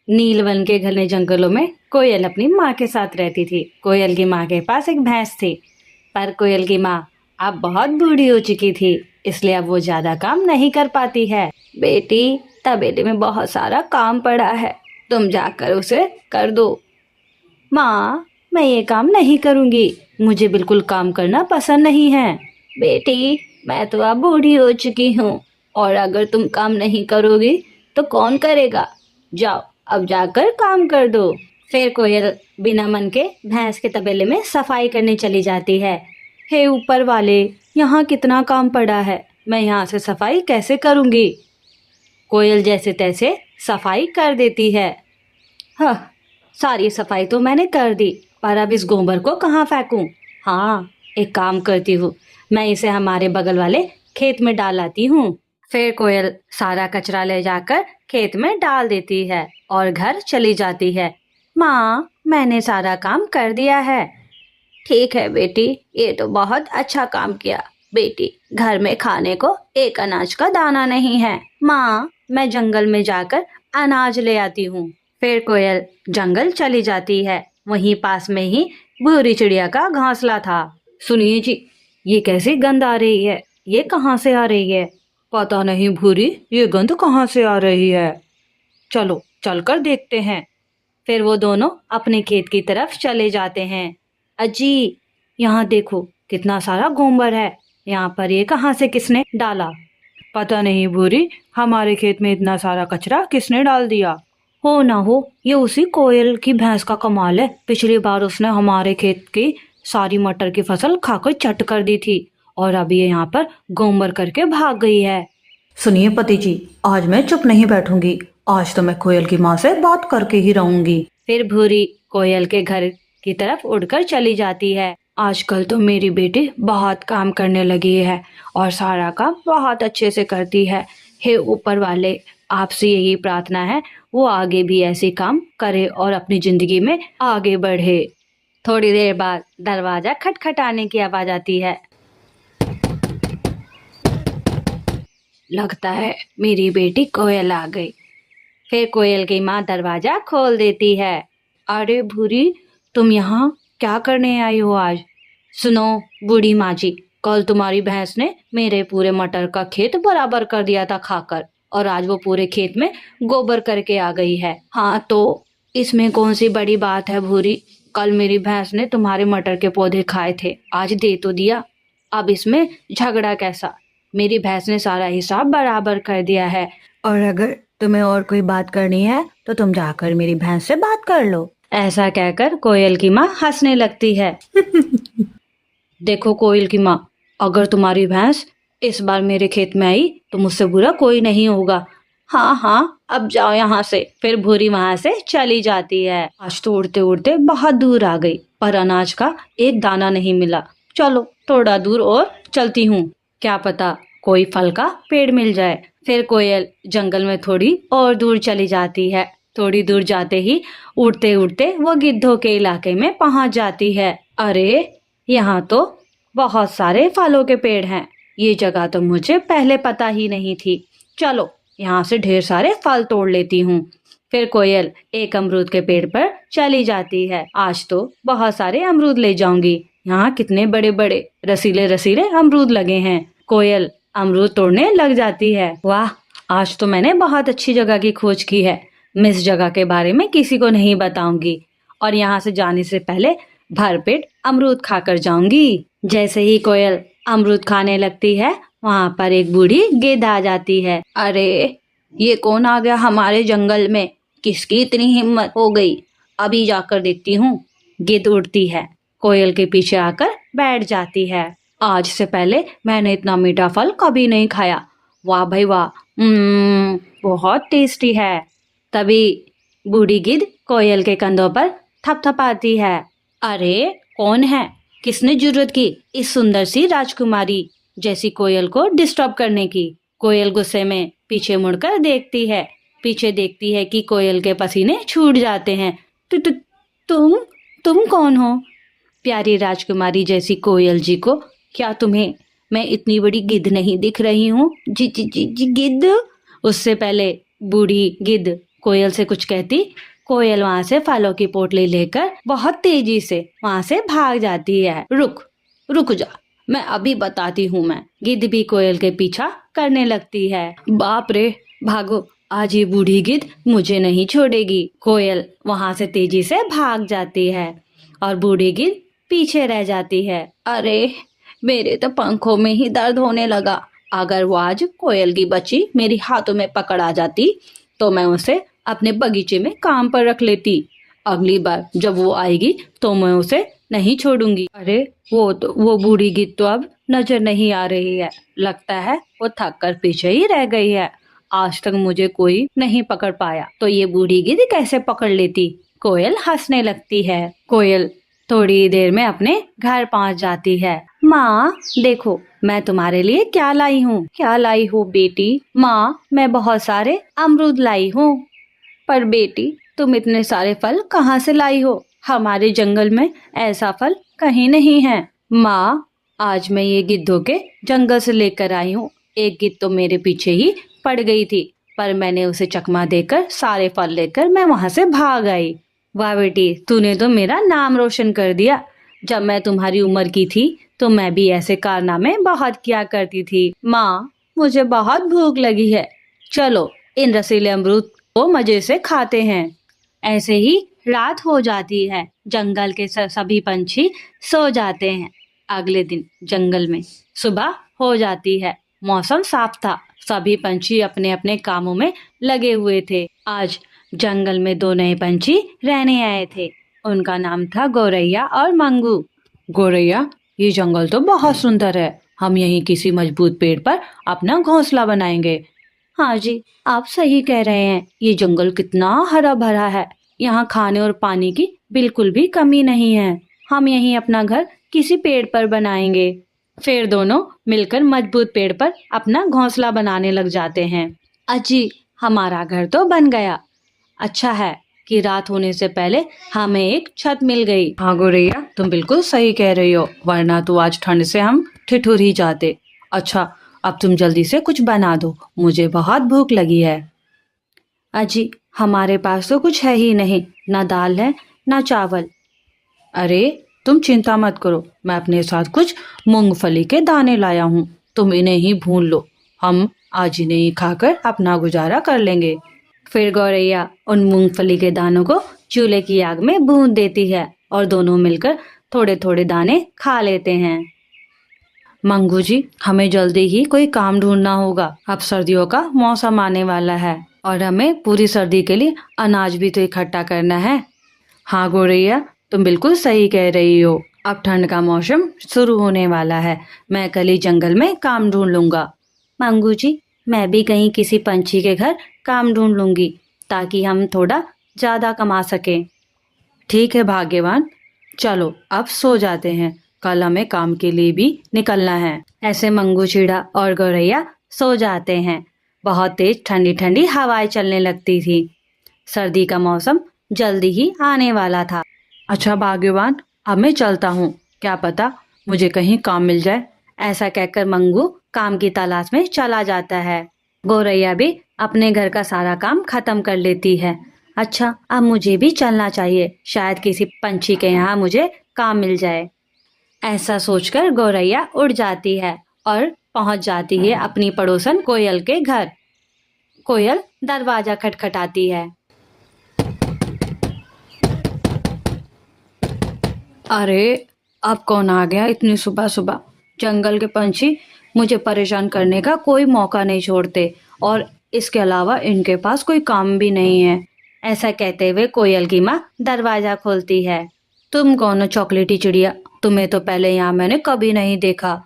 नीलवन के घने जंगलों में कोयल अपनी माँ के साथ रहती थी। कोयल की माँ के पास एक भैंस थी, पर कोयल की माँ अब बहुत बूढ़ी हो चुकी थी, इसलिए अब वो ज्यादा काम नहीं कर पाती है। बेटी, तबेले में बहुत सारा काम पड़ा है, तुम जाकर उसे कर दो। माँ, मैं ये काम नहीं करूँगी, मुझे बिल्कुल काम करना पसंद नहीं है। बेटी, मैं तो अब बूढ़ी हो चुकी हूँ, और अगर तुम काम नहीं करोगी तो कौन करेगा? जाओ, अब जाकर काम कर दो। फिर कोयल बिना मन के भैंस के तबेले में सफाई करने चली जाती है। हे ऊपर वाले, यहाँ कितना काम पड़ा है, मैं यहाँ से सफाई कैसे करूँगी? कोयल जैसे तैसे सफाई कर देती है। हाँ, सारी सफाई तो मैंने कर दी, पर अब इस गोबर को कहाँ फेंकूं? हाँ, एक काम करती हूँ, मैं इसे हमारे बगल वाले खेत में डाल आती हूँ। फिर कोयल सारा कचरा ले जाकर खेत में डाल देती है और घर चली जाती है। माँ, मैंने सारा काम कर दिया है। ठीक है बेटी, ये तो बहुत अच्छा काम किया। बेटी, घर में खाने को एक अनाज का दाना नहीं है। माँ, मैं जंगल में जाकर अनाज ले आती हूँ। फिर कोयल जंगल चली जाती है। वहीं पास में ही भूरी चिड़िया का घोंसला था। सुनिए जी, ये कैसी गंध आ रही है? ये कहाँ से आ रही है? पता नहीं भूरी, ये गंध कहाँ से आ रही है। चलो चलकर देखते हैं। फिर वो दोनों अपने खेत की तरफ चले जाते हैं। अजी, यहाँ देखो कितना सारा गोबर है, यहाँ पर ये कहाँ से किसने डाला? पता नहीं भूरी, हमारे खेत में इतना सारा कचरा किसने डाल दिया? हो ना हो ये उसी कोयल की भैंस का कमाल है। पिछली बार उसने हमारे खेत की सारी मटर की फसल खाकर चट कर दी थी, और अब ये यहाँ पर गोबर करके भाग गई है। सुनिए पति जी, आज मैं चुप नहीं बैठूंगी। आज तो मैं कोयल की माँ से बात करके ही रहूंगी। फिर भूरी कोयल के घर की तरफ उड़कर चली जाती है। आजकल तो मेरी बेटी बहुत काम करने लगी है और सारा काम बहुत अच्छे से करती है। हे ऊपर वाले, आपसे यही प्रार्थना है वो आगे भी ऐसे काम करे और अपनी जिंदगी में आगे बढ़े। थोड़ी देर बाद दरवाजा खटखटाने की आवाज आती है। लगता है मेरी बेटी कोयल आ गई। फिर कोयल की माँ दरवाजा खोल देती है। अरे भूरी, तुम यहाँ क्या करने आई हो आज? सुनो बूढ़ी माँ जी, कल तुम्हारी भैंस ने मेरे पूरे मटर का खेत बराबर कर दिया था खाकर, और आज वो पूरे खेत में गोबर करके आ गई है। हाँ तो इसमें कौन सी बड़ी बात है भूरी? कल मेरी भैंस ने तुम्हारे मटर के पौधे खाए थे, आज दे तो दिया, अब इसमें झगड़ा कैसा? मेरी भैंस ने सारा हिसाब बराबर कर दिया है। और अगर तुम्हें और कोई बात करनी है तो तुम जाकर मेरी भैंस से बात कर लो। ऐसा कहकर कोयल की माँ हंसने लगती है। देखो कोयल की माँ, अगर तुम्हारी भैंस इस बार मेरे खेत में आई तो मुझसे बुरा कोई नहीं होगा। हाँ हाँ, अब जाओ यहाँ से। फिर भूरी वहां से चली जाती है। आज तो उड़ते उड़ते बहुत दूर आ गई, पर अनाज का एक दाना नहीं मिला। चलो थोड़ा दूर और चलती हूँ, क्या पता कोई फल का पेड़ मिल जाए। फिर कोयल जंगल में थोड़ी और दूर चली जाती है। थोड़ी दूर जाते ही उड़ते उड़ते वो गिद्धों के इलाके में पहुंच जाती है। अरे, यहाँ तो बहुत सारे फलों के पेड़ हैं, ये जगह तो मुझे पहले पता ही नहीं थी। चलो यहाँ से ढेर सारे फल तोड़ लेती हूँ। फिर कोयल एक अमरूद के पेड़ पर चली जाती है। आज तो बहुत सारे अमरूद ले जाऊंगी, यहाँ कितने बड़े बड़े रसीले रसीले अमरूद लगे हैं। कोयल अमरूद तोड़ने लग जाती है। वाह, आज तो मैंने बहुत अच्छी जगह की खोज की है। मैं इस जगह के बारे में किसी को नहीं बताऊंगी, और यहाँ से जाने से पहले भरपेट अमरूद खाकर जाऊंगी। जैसे ही कोयल अमरूद खाने लगती है, वहां पर एक बूढ़ी गिद्ध आ जाती है। अरे, ये कौन आ गया हमारे जंगल में? किसकी इतनी हिम्मत हो गई? अभी जाकर देखती हूँ। गिद्ध उड़ती है, कोयल के पीछे आकर बैठ जाती है। आज से पहले मैंने इतना मीठा फल कभी नहीं खाया। वाह भाई वाह, बहुत टेस्टी है। तभी बूढ़ी गिद्ध कोयल के कंधों पर थपथपाती है। अरे, कौन है? किसने जुर्रत की इस सुंदर सी राजकुमारी जैसी कोयल को डिस्टर्ब करने की? कोयल गुस्से में पीछे मुड़कर देखती है। पीछे देखती है कि कोयल के पसीने छूट जाते हैं। तु, तु, तुम तुम कौन हो? प्यारी राजकुमारी जैसी कोयल जी को क्या तुम्हें मैं इतनी बड़ी गिद्ध नहीं दिख रही हूँ? जी जी जी जी गिद्ध। उससे पहले बूढ़ी गिद्ध कोयल से कुछ कहती, कोयल वहां से फलों की पोटली लेकर बहुत तेजी से वहां से भाग जाती है। रुक रुक जा, मैं अभी बताती हूँ। मैं गिद्ध भी कोयल के पीछा करने लगती है। बाप रे, भागो, आज ये बूढ़ी गिद्ध मुझे नहीं छोड़ेगी। कोयल वहां से तेजी से भाग जाती है और बूढ़ी गिद्ध पीछे रह जाती है। अरे, मेरे तो पंखों में ही दर्द होने लगा। अगर वो आज कोयल की बच्ची मेरी हाथों में पकड़ आ जाती तो मैं उसे अपने बगीचे में काम पर रख लेती। अगली बार जब वो आएगी तो मैं उसे नहीं छोड़ूंगी। अरे, वो बूढ़ी गिद्ध तो अब नजर नहीं आ रही है। लगता है वो थक कर पीछे ही रह गई है। आज तक मुझे कोई नहीं पकड़ पाया, तो ये बूढ़ी गिद्ध कैसे पकड़ लेती। कोयल हंसने लगती है। कोयल थोड़ी देर में अपने घर पहुंच जाती है। माँ देखो, मैं तुम्हारे लिए क्या लाई हूँ। क्या लाई हो बेटी? माँ, मैं बहुत सारे अमरूद लाई हूँ। पर बेटी, तुम इतने सारे फल कहाँ से लाई हो? हमारे जंगल में ऐसा फल कहीं नहीं है। माँ, आज मैं ये गिद्धों के जंगल से लेकर आई हूँ। एक गिद्ध तो मेरे पीछे ही पड़ गई थी, पर मैंने उसे चकमा देकर सारे फल लेकर मैं वहां से भाग आई। वाह बेटी, तूने तो मेरा नाम रोशन कर दिया। जब मैं तुम्हारी उम्र की थी तो मैं भी ऐसे कारनामे बहुत किया करती थी। माँ, मुझे बहुत भूख लगी है। चलो, इन रसीले अमरूद को मजे से खाते हैं। ऐसे ही रात हो जाती है। जंगल के सभी पंछी सो जाते हैं। अगले दिन जंगल में सुबह हो जाती है। मौसम साफ था। सभी पंछी अपने अपने कामों में लगे हुए थे। आज जंगल में दो नए पंछी रहने आए थे। उनका नाम था गौरैया और मंगू। गौरैया, ये जंगल तो बहुत सुंदर है। हम यहीं किसी मजबूत पेड़ पर अपना घोंसला बनाएंगे। हाँ जी, आप सही कह रहे हैं। ये जंगल कितना हरा भरा है। यहाँ खाने और पानी की बिल्कुल भी कमी नहीं है। हम यहीं अपना घर किसी पेड़ पर बनाएंगे। फिर दोनों मिलकर मजबूत पेड़ पर अपना घोंसला बनाने लग जाते हैं। अजी, हमारा घर तो बन गया। अच्छा है कि रात होने से पहले हमें एक छत मिल गई। हाँ गौरैया, तुम बिल्कुल सही कह रही हो, वरना तो आज ठंड से हम ठिठुर ही जाते। अच्छा, अब तुम जल्दी से कुछ बना दो, मुझे बहुत भूख लगी है। अजी, हमारे पास तो कुछ है ही नहीं, ना दाल है ना चावल। अरे, तुम चिंता मत करो, मैं अपने साथ कुछ मूंगफली के दाने लाया हूँ। तुम इन्हें ही भून लो। हम आज इन्हें ही खाकर अपना गुजारा कर लेंगे। फिर गौरैया उन मूंगफली के दानों को चूल्हे की आग में भून देती है और दोनों मिलकर थोड़े थोड़े दाने खा लेते हैं। मंगू जी, हमें जल्दी ही कोई काम ढूंढना होगा। अब सर्दियों का मौसम आने वाला है और हमें पूरी सर्दी के लिए अनाज भी तो इकट्ठा करना है। हाँ गौरैया, तुम बिल्कुल सही कह रही हो। अब ठंड का मौसम शुरू होने वाला है। मैं कल ही जंगल में काम ढूंढ लूंगा। मंगू जी, मैं भी कहीं किसी पंछी के घर काम ढूंढ लूंगी ताकि हम थोड़ा ज्यादा कमा सकें। ठीक है भाग्यवान, चलो अब सो जाते हैं। कल हमें काम के लिए भी निकलना है। ऐसे मंगू चिड़ा और गौरैया सो जाते हैं। बहुत तेज ठंडी ठंडी हवाएं चलने लगती थी। सर्दी का मौसम जल्दी ही आने वाला था। अच्छा भाग्यवान, अब मैं चलता हूँ। क्या पता मुझे कहीं काम मिल जाए। ऐसा कहकर मंगू काम की तलाश में चला जाता है। गौरैया भी अपने घर का सारा काम खत्म कर लेती है। अच्छा, अब मुझे भी चलना चाहिए। शायद किसी पंछी के यहाँ मुझे काम मिल जाए। ऐसा सोचकर गौरैया उड़ जाती है और पहुंच जाती है अपनी पड़ोसन कोयल के घर। कोयल दरवाजा खटखटाती है। अरे, अब कौन आ गया इतनी सुबह सुबह? जंगल के पंछी मुझे परेशान करने का कोई मौका नहीं छोड़ते और इसके अलावा इनके पास कोई काम भी नहीं है। ऐसा कहते हुए कोयल की माँ दरवाजा खोलती है। तुम कौन हो चॉकलेटी चिड़िया? तुम्हें तो पहले यहाँ मैंने कभी नहीं देखा।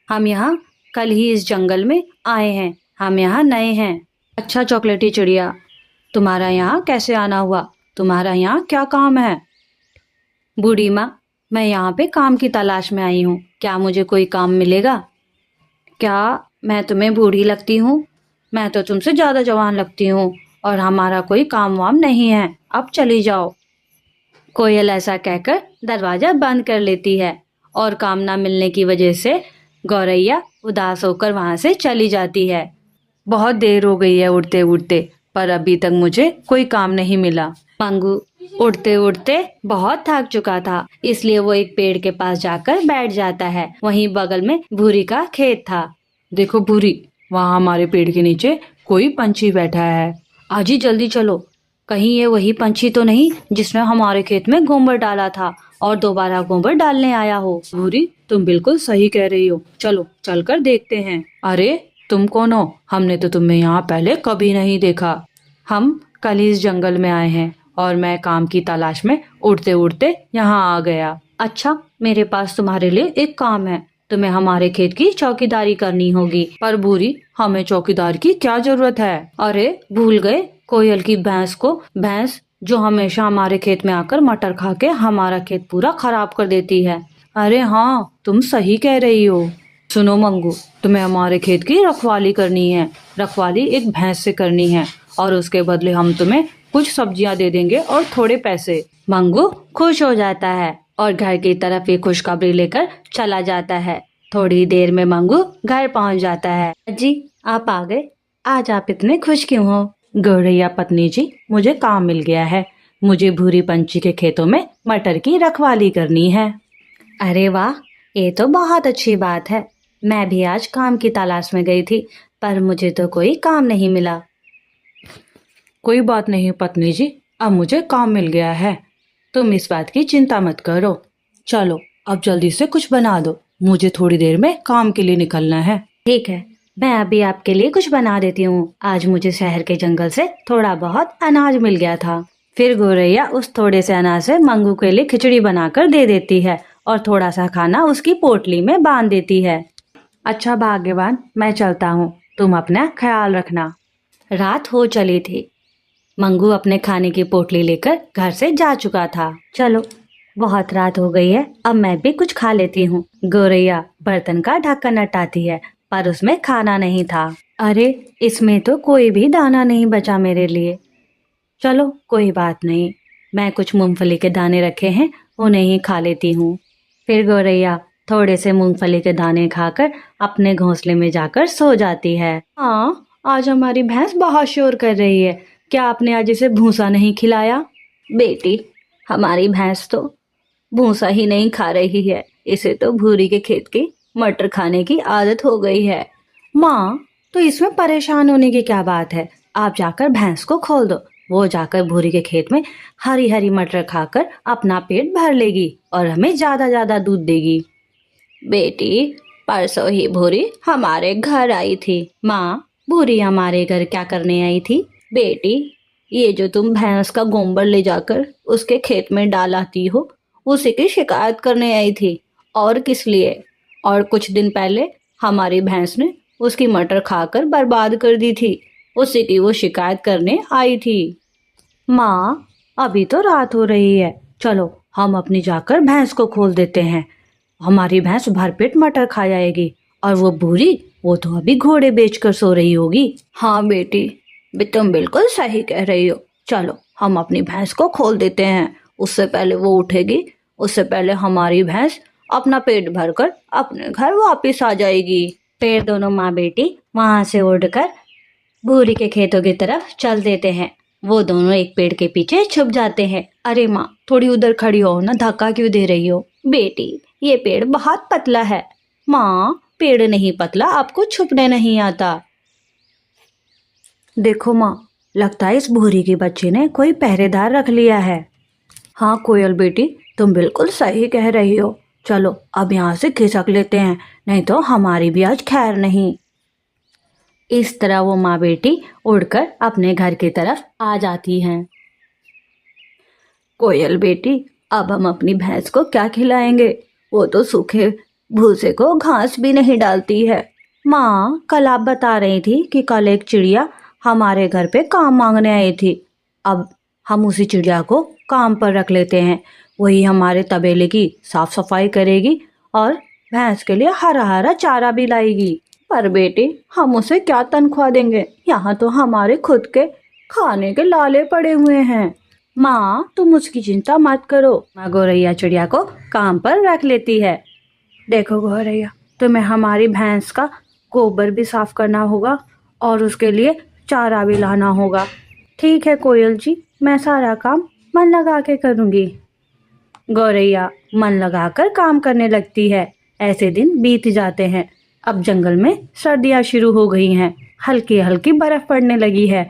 हम यहाँ कल ही इस जंगल में आए हैं। हम यहाँ नए हैं। अच्छा चॉकलेटी चिड़िया, तुम्हारा यहाँ कैसे आना हुआ? तुम्हारा यहाँ क्या काम है? बूढ़ी माँ, मैं यहाँ पे काम की तलाश में आई हूँ। क्या मुझे कोई काम मिलेगा? क्या मैं तुम्हें बूढ़ी लगती हूँ? मैं तो तुमसे ज़्यादा जवान लगती हूँ और हमारा कोई काम वाम नहीं है। अब चली जाओ। कोयल ऐसा कहकर दरवाजा बंद कर लेती है और काम ना मिलने की वजह से गौरैया उदास होकर वहाँ से चली जाती है। बहुत देर हो गई है उड़ते उड़ते, पर अभी तक मुझे कोई काम नहीं मिला। मंगू उड़ते उड़ते बहुत थक चुका था, इसलिए वो एक पेड़ के पास जाकर बैठ जाता है। वहीं बगल में भूरी का खेत था। देखो भूरी, वहाँ हमारे पेड़ के नीचे कोई पंछी बैठा है। आज ही जल्दी चलो, कहीं ये वही पंछी तो नहीं जिसने हमारे खेत में गोबर डाला था और दोबारा गोबर डालने आया हो। भूरी, तुम बिल्कुल सही कह रही हो, चलो चलकर देखते हैं। अरे तुम कौन हो? हमने तो तुम्हें यहाँ पहले कभी नहीं देखा। हम कल इस जंगल में आए हैं और मैं काम की तलाश में उड़ते उड़ते यहाँ आ गया। अच्छा, मेरे पास तुम्हारे लिए एक काम है, तुम्हें हमारे खेत की चौकीदारी करनी होगी। पर भूरी, हमें चौकीदार की क्या जरूरत है? अरे भूल गए कोयल की भैंस को? भैंस जो हमेशा हमारे खेत में आकर मटर खा के हमारा खेत पूरा खराब कर देती है। अरे हाँ, तुम सही कह रही हो। सुनो मंगू, तुम्हें हमारे खेत की रखवाली करनी है। रखवाली एक भैंस से करनी है और उसके बदले हम तुम्हें कुछ सब्जियां दे देंगे और थोड़े पैसे। मंगू खुश हो जाता है और घर की तरफ ये खुशखबरी लेकर चला जाता है। थोड़ी देर में मंगू घर पहुंच जाता है। जी आप आ गए, आज आप इतने खुश क्यों हो? गौरैया पत्नी जी, मुझे काम मिल गया है। मुझे भूरी पंछी के खेतों में मटर की रखवाली करनी है। अरे वाह, ये तो बहुत अच्छी बात है। मैं भी आज काम की तलाश में गई थी, पर मुझे तो कोई काम नहीं मिला। कोई बात नहीं पत्नी जी, अब मुझे काम मिल गया है, तुम इस बात की चिंता मत करो। चलो अब जल्दी से कुछ बना दो, मुझे थोड़ी देर में काम के लिए निकलना है। ठीक है, मैं अभी आपके लिए कुछ बना देती हूँ। आज मुझे शहर के जंगल से थोड़ा बहुत अनाज मिल गया था। फिर गौरैया उस थोड़े से अनाज से मंगू के लिए खिचड़ी बनाकर दे देती है और थोड़ा सा खाना उसकी पोटली में बांध देती है। अच्छा भाग्यवान, मैं चलता हूँ, तुम अपना ख्याल रखना। रात हो चली थी। मंगू अपने खाने की पोटली लेकर घर से जा चुका था। चलो बहुत रात हो गई है, अब मैं भी कुछ खा लेती हूँ। गौरैया बर्तन का ढक्कन हटाती है, पर उसमें खाना नहीं था। अरे इसमें तो कोई भी दाना नहीं बचा मेरे लिए। चलो कोई बात नहीं, मैं कुछ मूंगफली के दाने रखे हैं, उन्हें ही खा लेती हूँ। फिर गौरैया थोड़े से मूंगफली के दाने खाकर अपने घोंसले में जाकर सो जाती है। हाँ, आज हमारी भैंस बहुत शोर कर रही है, क्या आपने आज इसे भूसा नहीं खिलाया? बेटी, हमारी भैंस तो भूसा ही नहीं खा रही है, इसे तो भूरी के खेत की मटर खाने की आदत हो गई है। माँ, तो इसमें परेशान होने की क्या बात है? आप जाकर भैंस को खोल दो, वो जाकर भूरी के खेत में हरी हरी मटर खाकर अपना पेट भर लेगी और हमें ज्यादा ज्यादा दूध देगी। बेटी, परसों ही भूरी हमारे घर आई थी। माँ, भूरी हमारे घर क्या करने आई थी? बेटी, ये जो तुम भैंस का गोबर ले जाकर उसके खेत में डालाती हो, उसी की शिकायत करने आई थी। और किस लिए? और कुछ दिन पहले हमारी भैंस ने उसकी मटर खाकर बर्बाद कर दी थी, उसी की वो शिकायत करने आई थी। माँ, अभी तो रात हो रही है, चलो हम अपनी जाकर भैंस को खोल देते हैं। हमारी भैंस भरपेट मटर खा जाएगी और वो भूरी, वो तो अभी घोड़े बेचकर सो रही होगी। हाँ बेटी, तुम बिल्कुल सही कह रही हो, चलो हम अपनी भैंस को खोल देते हैं। उससे पहले वो उठेगी, उससे पहले हमारी भैंस अपना पेट भरकर अपने घर वापस आ जाएगी। फिर दोनों माँ बेटी वहां से उड़कर भूरी के खेतों की तरफ चल देते हैं। वो दोनों एक पेड़ के पीछे छुप जाते हैं। अरे माँ, थोड़ी उधर खड़ी हो ना, धक्का क्यों दे रही हो? बेटी, ये पेड़ बहुत पतला है। माँ, पेड़ नहीं पतला, आपको छुपने नहीं आता। देखो माँ, लगता है इस भूरी की बच्ची ने कोई पहरेदार रख लिया है। हाँ कोयल बेटी, तुम बिल्कुल सही कह रही हो, चलो अब यहाँ से खिसक लेते हैं, नहीं तो हमारी भी आज खैर नहीं। इस तरह वो माँ बेटी उड़कर अपने घर की तरफ आ जाती हैं। कोयल बेटी, अब हम अपनी भैंस को क्या खिलाएंगे? वो तो सूखे भूसे को घास भी नहीं डालती है। माँ, कल आप बता रही थी कि कल एक चिड़िया हमारे घर पे काम मांगने आई थी। अब हम उसी चिड़िया को काम पर रख लेते हैं, वही हमारे तबेले की साफ सफाई करेगी और भैंस के लिए हरा हरा चारा भी लाएगी। पर बेटी, हम उसे क्या तनख्वाह देंगे? यहाँ तो हमारे खुद के खाने के लाले पड़े हुए हैं। माँ, तुम उसकी चिंता मत करो। माँ गौरैया चिड़िया को काम पर रख लेती है। देखो गौरैया, तुम्हें हमारी भैंस का गोबर भी साफ करना होगा और उसके लिए चारा भी लाना होगा। ठीक है कोयल जी, मैं सारा काम मन लगा के करूँगी। गौरैया मन लगाकर काम करने लगती है। ऐसे दिन बीत जाते हैं। अब जंगल में सर्दियाँ शुरू हो गई हैं। हल्की हल्की बर्फ पड़ने लगी है।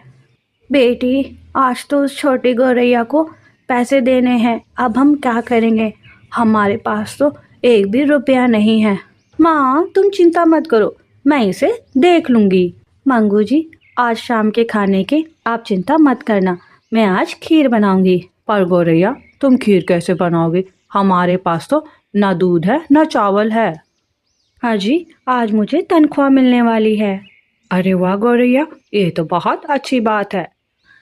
बेटी, आज तो उस छोटी गौरैया को पैसे देने हैं। अब हम क्या करेंगे? हमारे पास तो एक भी रुपया नहीं है। माँ, तुम चिंता मत करो, मैं इसे देख लूंगी। मंगू जी, आज शाम के खाने की आप चिंता मत करना, मैं आज खीर बनाऊंगी। पर गौरैया, तुम खीर कैसे बनाओगी? हमारे पास तो ना दूध है ना चावल है। हाँ जी, आज मुझे तनख्वाह मिलने वाली है। अरे वाह गौरैया, ये तो बहुत अच्छी बात है।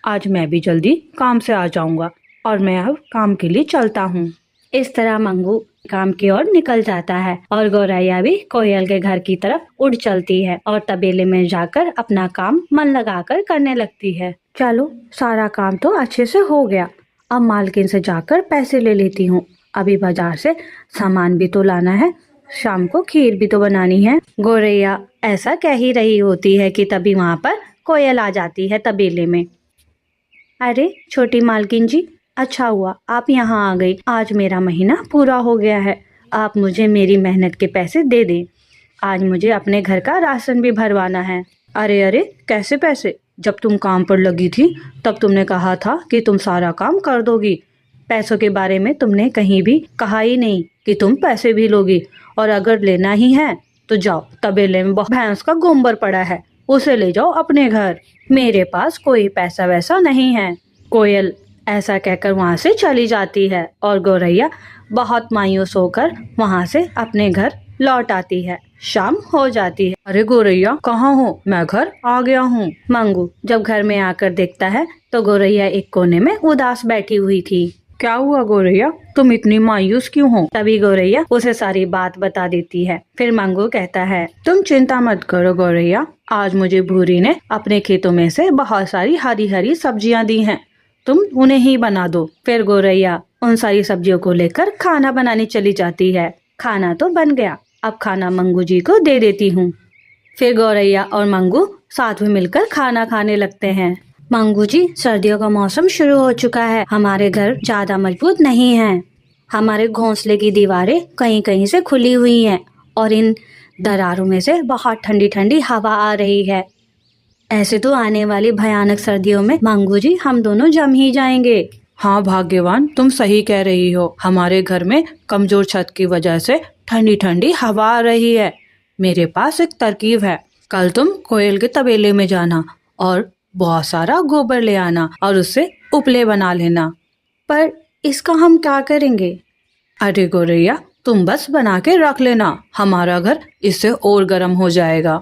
आज मैं भी जल्दी काम से आ जाऊंगा और मैं अब काम के लिए चलता हूँ। इस तरह मंगू काम की ओर निकल जाता है और गौरैया भी कोयल के घर की तरफ उड़ चलती है और तबेले में जाकर अपना काम मन लगाकर करने लगती है। चलो, सारा काम तो अच्छे से हो गया। अब मालकिन से जाकर पैसे ले लेती हूँ। अभी बाजार से सामान भी तो लाना है, शाम को खीर भी तो बनानी है। गौरैया ऐसा कह ही रही होती है कि तभी वहाँ पर कोयल आ जाती है तबेले में। अरे छोटी मालकिन जी, अच्छा हुआ आप यहाँ आ गई। आज मेरा महीना पूरा हो गया है। आप मुझे मेरी मेहनत के पैसे दे दें। आज मुझे अपने घर का राशन भी भरवाना है। अरे अरे, कैसे पैसे? जब तुम काम पर लगी थी तब तुमने कहा था कि तुम सारा काम कर दोगी। पैसों के बारे में तुमने कहीं भी कहा ही नहीं कि तुम पैसे भी लोगी। और अगर लेना ही है तो जाओ, तबेले में भैंस का गोबर पड़ा है, उसे ले जाओ अपने घर। मेरे पास कोई पैसा वैसा नहीं है। कोयल ऐसा कहकर वहाँ से चली जाती है और गौरैया बहुत मायूस होकर वहाँ से अपने घर लौट आती है। शाम हो जाती है। अरे गौरैया, कहाँ हो? मैं घर आ गया हूँ। मंगू जब घर में आकर देखता है तो गौरैया एक कोने में उदास बैठी हुई थी। क्या हुआ गौरैया, तुम इतनी मायूस क्यों हो? तभी गौरैया उसे सारी बात बता देती है। फिर मंगू कहता है, तुम चिंता मत करो गौरैया, आज मुझे भूरी ने अपने खेतों में से बहुत सारी हरी हरी सब्जियां दी हैं, तुम उन्हें ही बना दो। फिर गौरैया उन सारी सब्जियों को लेकर खाना बनाने चली जाती है। खाना तो बन गया, अब खाना मंगू जी को दे देती हूँ। फिर गौरैया और मंगू साथ में मिलकर खाना खाने लगते हैं। मंगू जी, सर्दियों का मौसम शुरू हो चुका है। हमारे घर ज्यादा मजबूत नहीं है। हमारे घोंसले की दीवारें कहीं कहीं से खुली हुई हैं और इन दरारों में से बहुत ठंडी ठंडी हवा आ रही है। ऐसे तो आने वाली भयानक सर्दियों में मंगू जी हम दोनों जम ही जाएंगे। हाँ भाग्यवान, तुम सही कह रही हो। हमारे घर में कमजोर छत की वजह से ठंडी ठंडी हवा आ रही है। मेरे पास एक तरकीब है। कल तुम कोयल के तबेले में जाना और बहुत सारा गोबर ले आना और उससे उपले बना लेना। पर इसका हम क्या करेंगे? अरे गौरैया, तुम बस बना के रख लेना, हमारा घर इससे और गर्म हो जाएगा।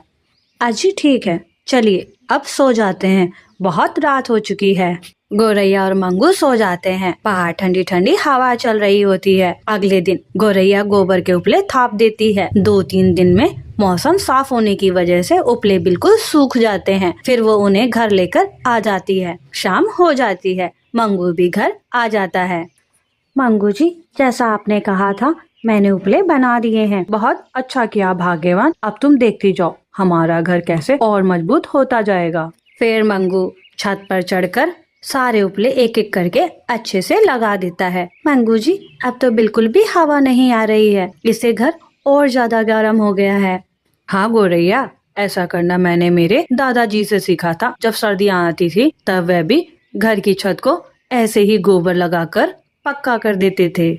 अजी ठीक है, चलिए अब सो जाते हैं, बहुत रात हो चुकी है। गौरैया और मंगू सो जाते हैं। बाहर ठंडी ठंडी हवा चल रही होती है। अगले दिन गौरैया गोबर के उपले थाप देती है। 2-3 दिन में मौसम साफ होने की वजह से उपले बिल्कुल सूख जाते हैं। फिर वो उन्हें घर लेकर आ जाती है। शाम हो जाती है, मंगू भी घर आ जाता है। मंगू जी, जैसा आपने कहा था मैंने उपले बना दिए हैं। बहुत अच्छा किया भाग्यवान, अब तुम देखती जाओ हमारा घर कैसे और मजबूत होता जाएगा। फिर मंगू छत पर चढ़कर सारे उपले एक एक करके अच्छे से लगा देता है। मंगू जी, अब तो बिल्कुल भी हवा नहीं आ रही है, इससे घर और ज्यादा गर्म हो गया है। हाँ गौरैया, ऐसा करना मैंने मेरे दादाजी से सीखा था। जब सर्दियाँ आती थी तब वह भी घर की छत को ऐसे ही गोबर लगाकर पक्का कर देते थे।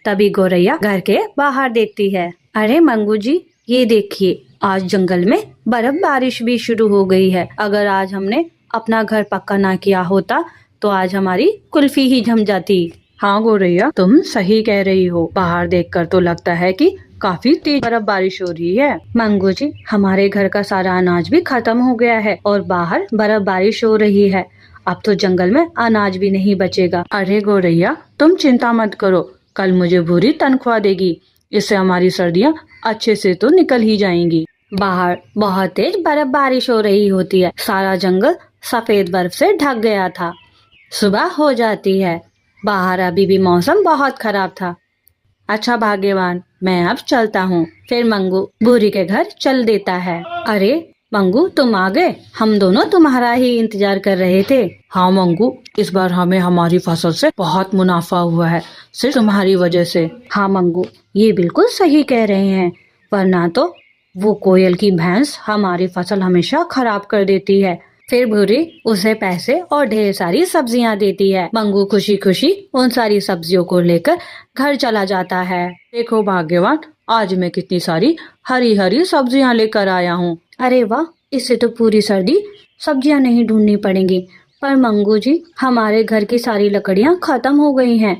तभी गौरैया घर के बाहर देखती है। अरे मंगू जी, ये देखिए, आज जंगल में बर्फ बारिश भी शुरू हो गई है। अगर आज हमने अपना घर पक्का ना किया होता तो आज हमारी कुल्फी ही जम जाती। हाँ गौरैया, तुम सही कह रही हो। बाहर देखकर तो लगता है कि काफी तेज बर्फ बारिश हो रही है। मंगू जी, हमारे घर का सारा अनाज भी खत्म हो गया है और बाहर बर्फ बारिश हो रही है। अब तो जंगल में अनाज भी नहीं बचेगा। अरे गौरैया, तुम चिंता मत करो, कल मुझे भूरी तनख्वाह देगी, इससे हमारी सर्दियाँ अच्छे से तो निकल ही जाएंगी। बाहर बहुत तेज बर्फ बारिश हो रही होती है। सारा जंगल सफेद बर्फ से ढक गया था। सुबह हो जाती है। बाहर अभी भी मौसम बहुत खराब था। अच्छा भाग्यवान, मैं अब चलता हूँ। फिर मंगू भूरी के घर चल देता है। अरे मंगू तुम आ गए, हम दोनों तुम्हारा ही इंतजार कर रहे थे। हाँ मंगू, इस बार हमें हमारी फसल से बहुत मुनाफा हुआ है, सिर्फ तुम्हारी वजह से। हाँ मंगू, ये बिल्कुल सही कह रहे हैं, वरना तो वो कोयल की भैंस हमारी फसल हमेशा खराब कर देती है। फिर भूरी उसे पैसे और ढेर सारी सब्जियां देती है। मंगू खुशी खुशी उन सारी सब्जियों को लेकर घर चला जाता है। देखो भाग्यवान, आज मैं कितनी सारी हरी हरी सब्जियां लेकर आया हूँ। अरे वाह, इससे तो पूरी सर्दी सब्जियां नहीं ढूंढनी पड़ेंगी। पर मंगू जी, हमारे घर की सारी लकड़ियां खत्म हो गई हैं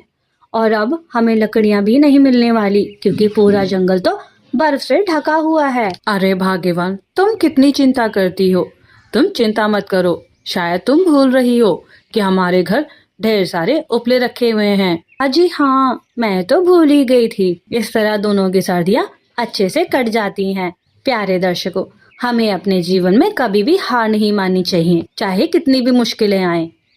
और अब हमें लकड़ियां भी नहीं मिलने वाली, क्योंकि पूरा जंगल तो बर्फ से ढका हुआ है। अरे भाग्यवान, तुम कितनी चिंता करती हो। तुम चिंता मत करो, शायद तुम भूल रही हो कि हमारे घर ढेर सारे उपले रखे हुए हैं। अजी हाँ, मैं तो भूल ही गई थी। इस तरह दोनों की सर्दियाँ अच्छे से कट जाती हैं। प्यारे दर्शकों, हमें अपने जीवन में कभी भी हार नहीं माननी चाहिए, चाहे कितनी भी मुश्किलें आए।